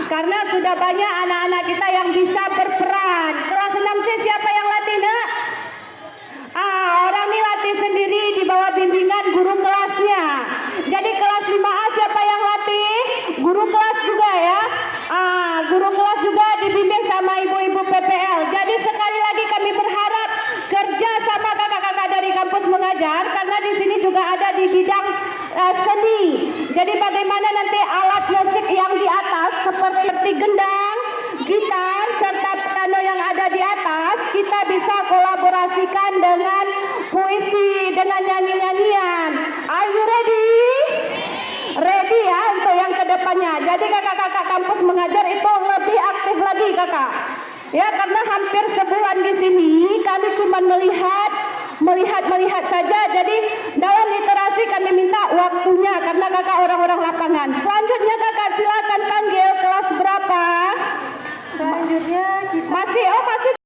Karena sudah banyak anak-anak kita yang bisa berperan. Kelas 6C siapa yang latih, Nak? Orang ini latih sendiri di bawah bimbingan guru kelasnya. Jadi kelas 5A siapa yang latih? Guru kelas juga ya. Guru kelas juga dibimbing sama ibu-ibu PPL. Jadi sekali lagi kami berharap kerja sama kakak-kakak dari kampus mengajar, karena di sini juga ada di bidang seni. Jadi bagaimana nanti alat musik yang di atas seperti gendang, gitar, serta piano yang ada di atas kita bisa kolaborasikan dengan puisi, dengan nyanyi-nyanyian. Are you ready? Ready ya untuk yang kedepannya. Jadi kakak-kakak kampus mengajar itu lebih aktif lagi kakak. Ya, karena hampir sebulan di sini kami cuma melihat saja. Jadi dalam literasi kami minta waktunya karena kakak orang-orang lapangan. Selanjutnya